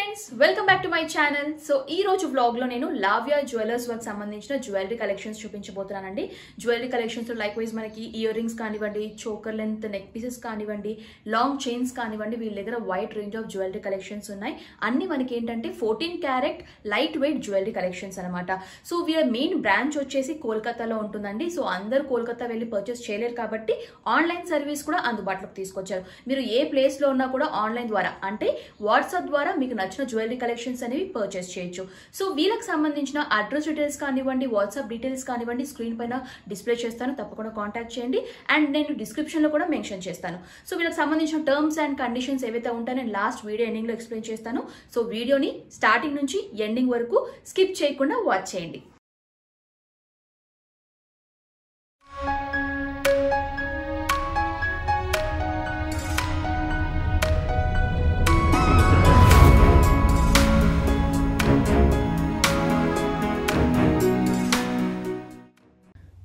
Friends welcome back to my channel. So ఈ రోజు vlog లో నేను లావ్యా జ్యువెలర్స్ వర్క్ సంబంధించిన జ్యువెలరీ కలెక్షన్స్ చూపించబోతున్నానండి. జ్యువెలరీ కలెక్షన్స్ లో లైక్ వైజ్ మనకి ఇయర్ రింగ్స్ కానివ్వండి, చోకర్ లెంత్ నెక్ పీసెస్ కానివ్వండి, లాంగ్ చైన్స్ కానివ్వండి, వీళ్ళ దగ్గర wide range of jewellery collections ఉన్నాయి. అన్ని మనకి ఏంటంటే 14 carrot light weight jewellery collections అనమాట. సో వీళ్ళ మెయిన్ బ్రాంచ్ వచ్చేసి కోల్కతాలో ఉంటుందండి. సో అందరూ కోల్కతా వెళ్ళి పర్చేస్ చేయలేరు కాబట్టి ఆన్లైన్ సర్వీస్ కూడా అందుబాటులోకి తీసుకొచ్చారు. మీరు ఏ ప్లేస్ లో ఉన్నా కూడా ఆన్లైన్ ద్వారా అంటే వాట్సాప్ ద్వారా మీకు నచ్చిన జ్యువెలరీ కలెక్షన్స్ అనేవి పర్చేస్ చేయొచ్చు. సో వీళ్ళకి సంబంధించిన అడ్రస్ డీటెయిల్స్ కానివ్వండి, వాట్సాప్ డీటెయిల్స్ కానివ్వండి స్క్రీన్ పైన డిస్ప్లే చేస్తాను, తప్పకుండా కాంటాక్ట్ చేయండి. అండ్ నేను డిస్క్రిప్షన్ లో కూడా మెన్షన్ చేస్తాను. సో వీళ్ళకి సంబంధించిన టర్మ్స్ అండ్ కండిషన్స్ ఏవైతే ఉంటాయో నేను లాస్ట్ వీడియో ఎండింగ్ లో ఎక్స్ప్లెయిన్ చేస్తాను. సో వీడియోని స్టార్టింగ్ నుంచి ఎండింగ్ వరకు స్కిప్ చేయకుండా వాచ్ చేయండి.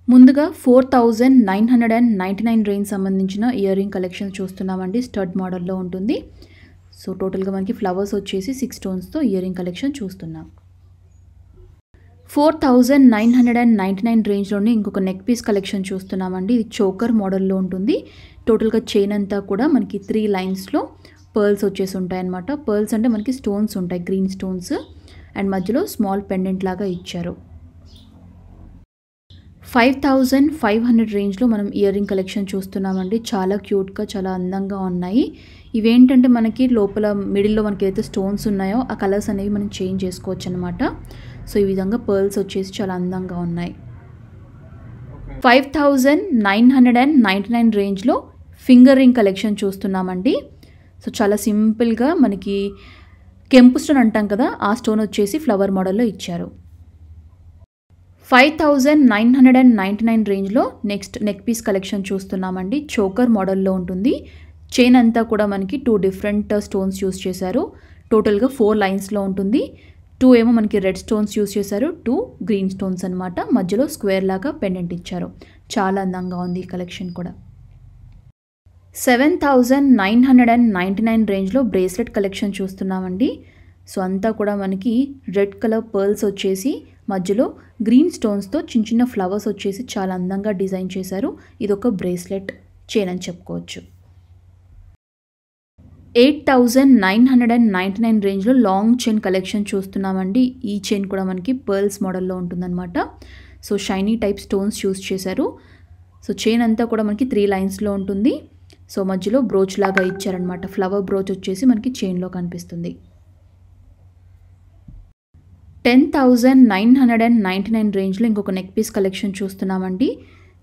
ముందుగా 4999 రేంజ్ సంబంధించిన ఇయర్ రింగ్ కలెక్షన్ చూస్తున్నామండి. స్టడ్ మోడల్లో ఉంటుంది. సో టోటల్గా మనకి ఫ్లవర్స్ వచ్చేసి 6 స్టోన్స్తో ఇయర్ రింగ్ కలెక్షన్ చూస్తున్నాం. 4999 రేంజ్లోనే ఇంకొక నెక్ పీస్ కలెక్షన్ చూస్తున్నామండి. ఇది చోకర్ మోడల్లో ఉంటుంది. టోటల్గా చైన్ అంతా కూడా మనకి 3 లైన్స్లో పర్ల్స్ వచ్చేసి ఉంటాయి అన్నమాట. పర్ల్స్ అంటే మనకి స్టోన్స్ ఉంటాయి, గ్రీన్ స్టోన్స్, అండ్ మధ్యలో స్మాల్ పెండెంట్ లాగా ఇచ్చారు. 5500 రేంజ్లో మనం ఇయర్ రింగ్ కలెక్షన్ చూస్తున్నామండి. చాలా క్యూట్గా, చాలా అందంగా ఉన్నాయి. ఇవేంటంటే మనకి లోపల మిడిల్లో మనకి ఏదైతే స్టోన్స్ ఉన్నాయో ఆ కలర్స్ అనేవి మనం చేంజ్ చేసుకోవచ్చు అనమాట. సో ఈ విధంగా పర్ల్స్ వచ్చేసి చాలా అందంగా ఉన్నాయి. 5999 రేంజ్లో ఫింగర్ రింగ్ కలెక్షన్ చూస్తున్నామండి. సో చాలా సింపుల్గా మనకి కెంపు స్టోన్ అంటాం కదా, ఆ స్టోన్ వచ్చేసి ఫ్లవర్ మోడల్లో ఇచ్చారు. 5999 రేంజ్లో నెక్స్ట్ నెక్ పీస్ కలెక్షన్ చూస్తున్నామండి. చోకర్ మోడల్లో ఉంటుంది. చైన్ అంతా కూడా మనకి 2 డిఫరెంట్ స్టోన్స్ యూస్ చేశారు. టోటల్గా 4 లైన్స్లో ఉంటుంది. 2 ఏమో మనకి రెడ్ స్టోన్స్ యూస్ చేశారు, 2 గ్రీన్ స్టోన్స్ అనమాట. మధ్యలో స్క్వేర్ లాగా పెండెంట్ ఇచ్చారు. చాలా అందంగా ఉంది ఈ కలెక్షన్ కూడా. 7999 రేంజ్లో బ్రేస్లెట్ కలెక్షన్ చూస్తున్నామండి. సో అంతా కూడా మనకి రెడ్ కలర్ పర్ల్స్ వచ్చేసి మధ్యలో గ్రీన్ స్టోన్స్తో చిన్న చిన్న ఫ్లవర్స్ వచ్చేసి చాలా అందంగా డిజైన్ చేశారు. ఇది ఒక బ్రేస్లెట్ చైన్ అని చెప్పుకోవచ్చు. 8999 రేంజ్లో లాంగ్ చైన్ కలెక్షన్ చూస్తున్నామండి. ఈ చైన్ కూడా మనకి పర్ల్స్ మోడల్లో ఉంటుందన్నమాట. So shiny type stones use చేశారు. సో చైన్ అంతా కూడా మనకి 3 లైన్స్లో ఉంటుంది. సో మధ్యలో బ్రోచ్ లాగా ఇచ్చారనమాట. ఫ్లవర్ బ్రోచ్ వచ్చేసి మనకి చైన్లో కనిపిస్తుంది. 10999 రేంజ్లో ఇంకొక నెక్ పీస్ కలెక్షన్ చూస్తున్నామండి.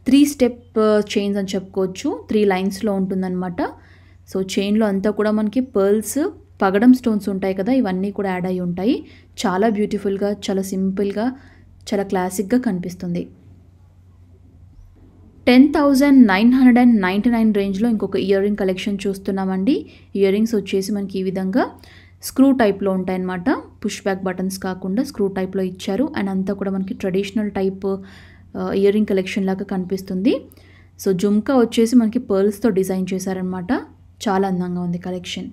3 స్టెప్ చైన్స్ అని చెప్పుకోవచ్చు. 3 లైన్స్లో ఉంటుందన్నమాట. సో చైన్లో అంతా కూడా మనకి పర్ల్స్, పగడం స్టోన్స్ ఉంటాయి కదా, ఇవన్నీ కూడా యాడ్ అయి ఉంటాయి. చాలా బ్యూటిఫుల్గా, చాలా సింపుల్గా, చాలా క్లాసిక్గా కనిపిస్తుంది. 10999 రేంజ్లో ఇంకొక ఇయర్ రింగ్ కలెక్షన్ చూస్తున్నామండి. ఇయర్ రింగ్స్ వచ్చేసి మనకి ఈ విధంగా స్క్రూ టైప్లో ఉంటాయన్నమాట. పుష్ బ్యాక్ బటన్స్ కాకుండా స్క్రూ టైప్లో ఇచ్చారు. అండ్ అంతా కూడా మనకి traditional type ear ring collection లాగా కనిపిస్తుంది. సో జుమ్కా వచ్చేసి మనకి పర్ల్స్తో డిజైన్ చేశారనమాట. చాలా అందంగా ఉంది కలెక్షన్.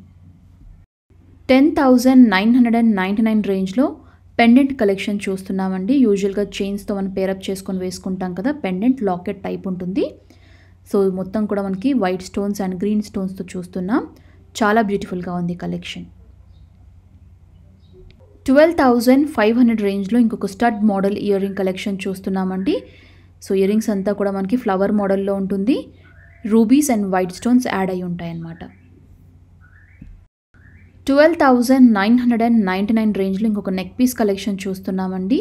10999 రేంజ్లో పెండెంట్ కలెక్షన్ చూస్తున్నామండి. యూజువల్గా చైన్స్తో మనం పేరప్ చేసుకొని వేసుకుంటాం కదా, పెండెంట్ లాకెట్ టైప్ ఉంటుంది. సో మొత్తం కూడా మనకి వైట్ స్టోన్స్ అండ్ గ్రీన్ స్టోన్స్తో చూస్తున్నాం. చాలా బ్యూటిఫుల్గా ఉంది కలెక్షన్. 12500 రేంజ్లో ఇంకొక stud model ear ring collection చూస్తున్నామండి. సో ఇయర్ రింగ్స్ అంతా కూడా మనకి ఫ్లవర్ మోడల్లో ఉంటుంది. Rubies and white stones add అయి ఉంటాయన్నమాట. 12999 రేంజ్లో ఇంకొక నెక్ పీస్ కలెక్షన్ చూస్తున్నామండి.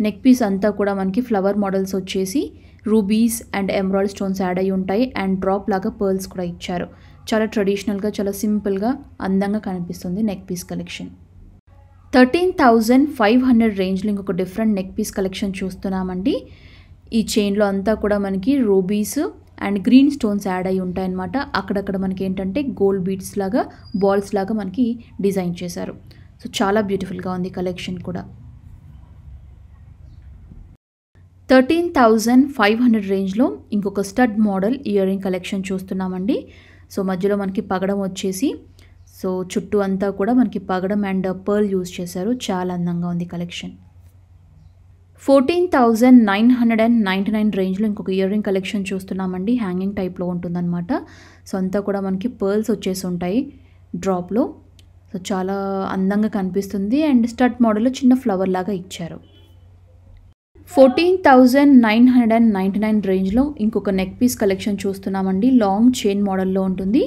నెక్ పీస్ అంతా కూడా మనకి ఫ్లవర్ మోడల్స్ వచ్చేసి rubies and emerald stones add అయి ఉంటాయి. అండ్ డ్రాప్ లాగా పర్ల్స్ కూడా ఇచ్చారు. చాలా ట్రెడిషనల్గా, చాలా సింపుల్గా, అందంగా కనిపిస్తుంది నెక్ పీస్ కలెక్షన్. 13500 రేంజ్లో ఇంకొక డిఫరెంట్ నెక్ పీస్ కలెక్షన్ చూస్తున్నామండి. ఈ చైన్లో అంతా కూడా మనకి rubies and green stones add అయి ఉంటాయన్నమాట. అక్కడక్కడ మనకి ఏంటంటే గోల్డ్ బీడ్స్ లాగా, బాల్స్ లాగా మనకి డిజైన్ చేశారు. సో చాలా బ్యూటిఫుల్గా ఉంది కలెక్షన్ కూడా. 13500 రేంజ్లో ఇంకొక stud model ear ring collection చూస్తున్నామండి. సో మధ్యలో మనకి పగడం వచ్చేసి సో సో చుట్టూ అంతా కూడా మనకి పగడం అండ్ పర్ల్ యూజ్ చేశారు. చాలా అందంగా ఉంది కలెక్షన్. 14,999 రేంజ్లో ఇంకొక ఇయర్ రింగ్ కలెక్షన్ చూస్తున్నామండి. హ్యాంగింగ్ టైప్లో ఉంటుందన్నమాట. సో అంతా కూడా మనకి పర్ల్స్ వచ్చేసి ఉంటాయి డ్రాప్లో. సో చాలా అందంగా కనిపిస్తుంది అండ్ స్టడ్ మోడల్లో చిన్న ఫ్లవర్ లాగా ఇచ్చారు. 14,999 రేంజ్లో ఇంకొక నెక్ పీస్ కలెక్షన్ చూస్తున్నామండి. లాంగ్ చైన్ మోడల్లో ఉంటుంది.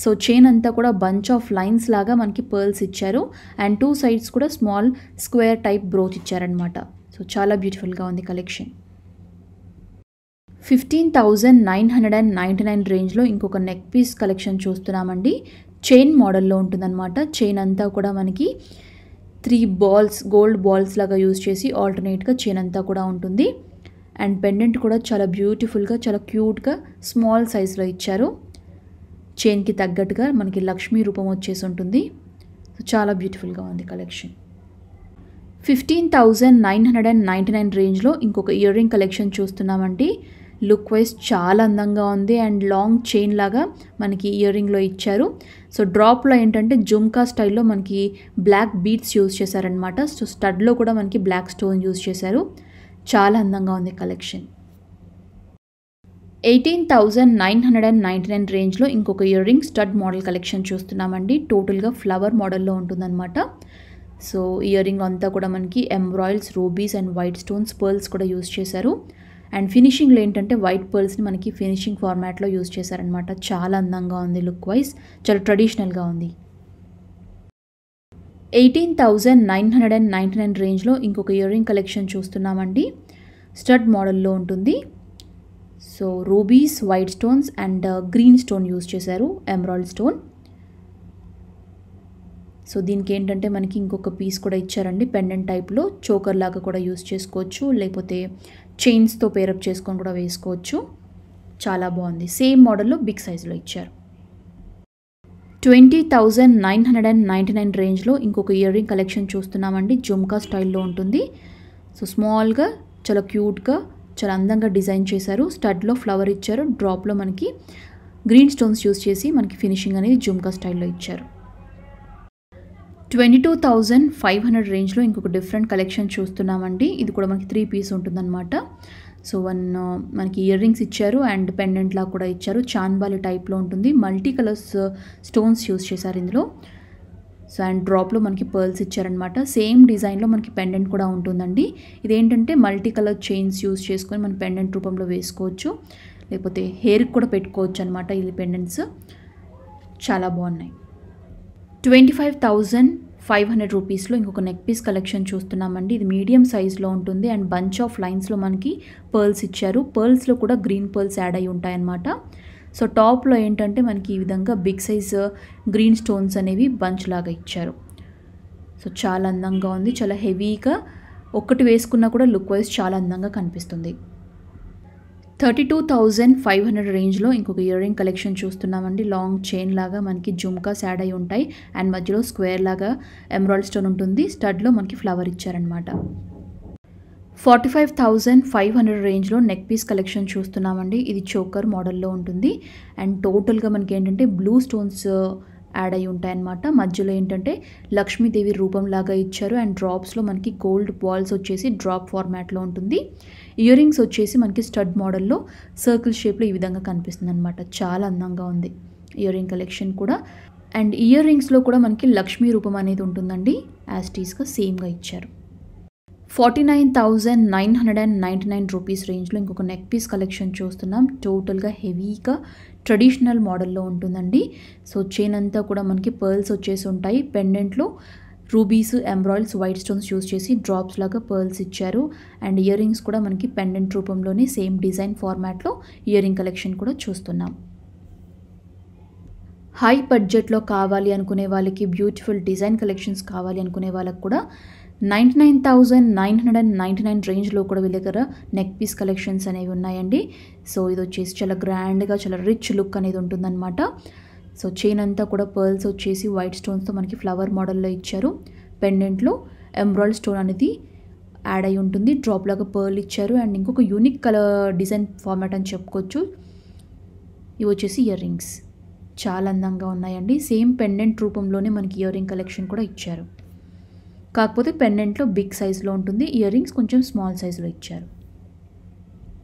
సో చైన్ అంతా కూడా బంచ్ ఆఫ్ లైన్స్ లాగా మనకి పర్ల్స్ ఇచ్చారు అండ్ 2 సైడ్స్ కూడా స్మాల్ స్క్వేర్ టైప్ బ్రోచ్ ఇచ్చారనమాట. సో చాలా బ్యూటిఫుల్గా ఉంది కలెక్షన్. 15,999 రేంజ్లో ఇంకొక నెక్ పీస్ కలెక్షన్ చూస్తున్నామండి. చైన్ మోడల్లో ఉంటుందన్నమాట. చైన్ అంతా కూడా మనకి 3 బాల్స్ గోల్డ్ బాల్స్ లాగా యూజ్ చేసి ఆల్టర్నేట్గా చైన్ అంతా కూడా ఉంటుంది అండ్ పెండెంట్ కూడా చాలా బ్యూటిఫుల్గా చాలా క్యూట్గా స్మాల్ సైజ్లో ఇచ్చారు. చైన్కి తగ్గట్టుగా మనకి లక్ష్మీ రూపం వచ్చేసి ఉంటుంది. సో చాలా బ్యూటిఫుల్గా ఉంది కలెక్షన్. 15,999 రేంజ్లో ఇంకొక ఇయర్ రింగ్ కలెక్షన్ చూస్తున్నామండి. లుక్ వైజ్ చాలా అందంగా ఉంది అండ్ లాంగ్ చైన్ లాగా మనకి ఇయర్ రింగ్లో ఇచ్చారు. సో డ్రాప్లో ఏంటంటే జుమ్కా స్టైల్లో మనకి బ్లాక్ బీడ్స్ యూజ్ చేశారనమాట. సో స్టడ్లో కూడా మనకి బ్లాక్ స్టోన్ యూజ్ చేశారు. చాలా అందంగా ఉంది కలెక్షన్. 18,999 రేంజ్లో ఇంకొక ear ring stud model collection చూస్తున్నామండి. టోటల్గా ఫ్లవర్ మోడల్లో ఉంటుందన్నమాట. సో ఇయర్ రింగ్ అంతా కూడా మనకి ఎంబ్రాయిల్స్, rubies and white stones, pearls కూడా యూజ్ చేశారు అండ్ ఫినిషింగ్లో ఏంటంటే వైట్ పర్ల్స్ని మనకి ఫినిషింగ్ ఫార్మాట్లో యూజ్ చేశారనమాట. చాలా అందంగా ఉంది. లుక్ వైజ్ చాలా ట్రెడిషనల్గా ఉంది. 18,999 రేంజ్లో ఇంకొక ఇయర్ రింగ్ కలెక్షన్ చూస్తున్నామండి. స్టడ్ మోడల్లో ఉంటుంది. So rubies, white stones and green stone use చేశారు, ఎమరాల్డ్ స్టోన్. సో దీనికి ఏంటంటే మనకి ఇంకొక పీస్ కూడా ఇచ్చారండి. పెండెంట్ టైప్లో చోకర్ లాగా కూడా యూజ్ చేసుకోవచ్చు, లేకపోతే చైన్స్తో పేరప్ చేసుకొని కూడా వేసుకోవచ్చు. చాలా బాగుంది. సేమ్ మోడల్లో బిగ్ సైజులో ఇచ్చారు. 20,999 రేంజ్లో ఇంకొక ఇయర్ రింగ్ కలెక్షన్ చూస్తున్నామండి. జుమ్కా స్టైల్లో ఉంటుంది. సో స్మాల్గా చాలా క్యూట్గా చాలా అందంగా డిజైన్ చేశారు. స్టడ్లో ఫ్లవర్ ఇచ్చారు. డ్రాప్లో మనకి గ్రీన్ స్టోన్స్ యూజ్ చేసి మనకి ఫినిషింగ్ అనేది జుమ్కా స్టైల్లో ఇచ్చారు. 22,500 రేంజ్లో ఇంకొక డిఫరెంట్ కలెక్షన్ చూస్తున్నామండి. ఇది కూడా మనకి 3 పీస్ ఉంటుందన్నమాట. సో మనకి ఇయర్ రింగ్స్ ఇచ్చారు అండ్ పెండెంట్ లా కూడా ఇచ్చారు. చాన్బాలి టైప్లో ఉంటుంది. మల్టీ కలర్స్ స్టోన్స్ యూజ్ చేశారు ఇందులో. సో అండ్ డ్రాప్లో మనకి పర్ల్స్ ఇచ్చారనమాట. సేమ్ డిజైన్లో మనకి పెండెంట్ కూడా ఉంటుందండి. ఇదేంటంటే మల్టీ కలర్ చైన్స్ యూజ్ చేసుకొని మన పెండెంట్ రూపంలో వేసుకోవచ్చు, లేకపోతే హెయిర్కి కూడా పెట్టుకోవచ్చు అనమాట. ఇది పెండెంట్స్ చాలా బాగున్నాయి. 25,500 రూపీస్లో ఇంకొక నెక్ పీస్ కలెక్షన్ చూస్తున్నామండి. ఇది మీడియం సైజ్లో ఉంటుంది అండ్ బంచ్ ఆఫ్ లైన్స్లో మనకి పర్ల్స్ ఇచ్చారు. పర్ల్స్లో కూడా గ్రీన్ పర్ల్స్ యాడ్ అయి ఉంటాయన్నమాట. సో టాప్లో ఏంటంటే మనకి ఈ విధంగా బిగ్ సైజ్ గ్రీన్ స్టోన్స్ అనేవి బంచ్ లాగా ఇచ్చారు. సో చాలా అందంగా ఉంది. చాలా హెవీగా ఒక్కటి వేసుకున్నా కూడా లుక్ వైజ్ చాలా అందంగా కనిపిస్తుంది. 32,500 రేంజ్లో ఇంకొక ఇయర్ రింగ్ కలెక్షన్ చూస్తున్నామండి. లాంగ్ చైన్ లాగా మనకి జుమ్కాస్ యాడ్ అయి ఉంటాయి అండ్ మధ్యలో స్క్వేర్ లాగా ఎమరాల్డ్ స్టోన్ ఉంటుంది. స్టడ్లో మనకి ఫ్లవర్ ఇచ్చారనమాట. 45,500 రేంజ్లో నెక్ పీస్ కలెక్షన్ చూస్తున్నామండి. ఇది చోకర్ మోడల్లో ఉంటుంది అండ్ టోటల్గా మనకి ఏంటంటే బ్లూ స్టోన్స్ యాడ్ అయి ఉంటాయన్నమాట. మధ్యలో ఏంటంటే లక్ష్మీదేవి రూపంలాగా ఇచ్చారు అండ్ డ్రాప్స్లో మనకి గోల్డ్ బాల్స్ వచ్చేసి డ్రాప్ ఫార్మాట్లో ఉంటుంది. ఇయర్ రింగ్స్ వచ్చేసి మనకి స్టడ్ మోడల్లో సర్కిల్ షేప్లో ఈ విధంగా కనిపిస్తుంది అనమాట. చాలా అందంగా ఉంది ఇయర్ రింగ్ కలెక్షన్ కూడా. అండ్ ఇయర్ రింగ్స్లో కూడా మనకి లక్ష్మీ రూపం అనేది ఉంటుందండి. యాస్టీస్గా సేమ్గా ఇచ్చారు. 49,999 రూపీస్ రేంజ్లో ఇంకొక నెక్ పీస్ కలెక్షన్ చూస్తున్నాం. టోటల్గా హెవీగా ట్రెడిషనల్ మోడల్లో ఉంటుందండి. సో చైన్ అంతా కూడా మనకి పర్ల్స్ వచ్చేసి ఉంటాయి. పెండెంట్లో రూబీస్, ఎంబ్రాయిల్స్, వైట్ స్టోన్స్ యూజ్ చేసి డ్రాప్స్ లాగా పర్ల్స్ ఇచ్చారు అండ్ ఇయర్ రింగ్స్ కూడా మనకి పెండెంట్ రూపంలోనే సేమ్ డిజైన్ ఫార్మాట్లో ఇయర్ రింగ్ కలెక్షన్ కూడా చూస్తున్నాం. హై బడ్జెట్లో కావాలి అనుకునే వాళ్ళకి, బ్యూటిఫుల్ డిజైన్ కలెక్షన్స్ కావాలి అనుకునే వాళ్ళకి కూడా 99,999 రేంజ్లో కూడా వీళ్ళ దగ్గర నెక్ పీస్ కలెక్షన్స్ అనేవి ఉన్నాయండి. సో ఇది వచ్చేసి చాలా గ్రాండ్గా చాలా రిచ్ లుక్ అనేది ఉంటుందన్నమాట. సో చైన్ అంతా కూడా పర్ల్స్ వచ్చేసి వైట్ స్టోన్స్తో మనకి ఫ్లవర్ మోడల్లో ఇచ్చారు. పెండెంట్లో ఎమరాల్డ్ స్టోన్ అనేది యాడ్ అయి ఉంటుంది. డ్రాప్ లాగా పర్ల్ ఇచ్చారు అండ్ ఇంకొక యూనిక్ కలర్ డిజైన్ ఫార్మాట్ అని చెప్పుకోవచ్చు. ఇవి వచ్చేసి ఇయర్ రింగ్స్. చాలా అందంగా ఉన్నాయండి. సేమ్ పెండెంట్ రూపంలోనే మనకి ఇయర్ రింగ్ కలెక్షన్ కూడా ఇచ్చారు. కాకపోతే పెండెంట్లో బిగ్ సైజ్లో ఉంటుంది, ఇయర్ రింగ్స్ కొంచెం స్మాల్ సైజ్లో ఇచ్చారు.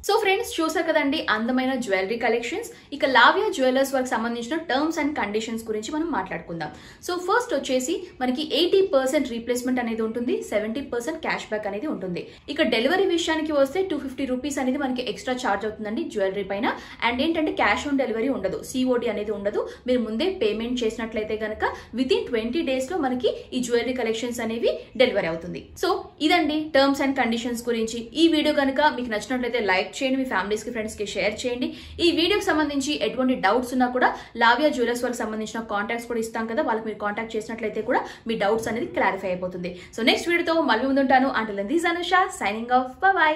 సో ఫ్రెండ్స్ చూసారు కదండి అందమైన జ్యువెలరీ కలెక్షన్స్. ఇక లావ్యా జ్యువెలర్స్ వర్క్ సంబంధించిన టర్మ్స్ అండ్ కండిషన్స్ గురించి మనం మాట్లాడుకుందాం. సో ఫస్ట్ వచ్చేసి మనకి 80% రీప్లేస్మెంట్ అనేది ఉంటుంది, 70% క్యాష్ బ్యాక్ అనేది ఉంటుంది. ఇక డెలివరీ విషయానికి వస్తే 250 రూపీస్ అనేది మనకి ఎక్స్ట్రా ఛార్జ్ అవుతుందండి జ్యువెలరీ పైన. అండ్ ఏంటంటే క్యాష్ ఆన్ డెలివరీ ఉండదు, సిఓడి అనేది ఉండదు. మీరు ముందే పేమెంట్ చేసినట్లయితే కనుక వితిన్ 20 days లో మనకి ఈ జ్యువెలరీ కలెక్షన్స్ అనేవి డెలివరీ అవుతుంది. సో ఇదండి టర్మ్స్ అండ్ కండిషన్స్ గురించి. ఈ వీడియో కనుక మీకు నచ్చినట్లయితే లైక్ చేయండి, మీ ఫ్యామిలీస్ కి ఫ్రెండ్స్ కి షేర్ చేయండి. ఈ వీడియోకి సంబంధించి ఎటువంటి డౌట్స్ ఉన్నా కూడా లావ్యా జ్యువెలర్స్ వాళ్ళకి సంబంధించిన కాంటాక్ట్స్ కూడా ఇస్తాం కదా, వాళ్ళకి మీరు కాంటాక్ట్ చేసినట్లయితే కూడా మీ డౌట్స్ అనేది క్లారిఫై అయిపోతుంది. సో నెక్స్ట్ వీడియోతో మళ్ళీ ముందుంటాను. Until then this Anusha signing off. Bye by.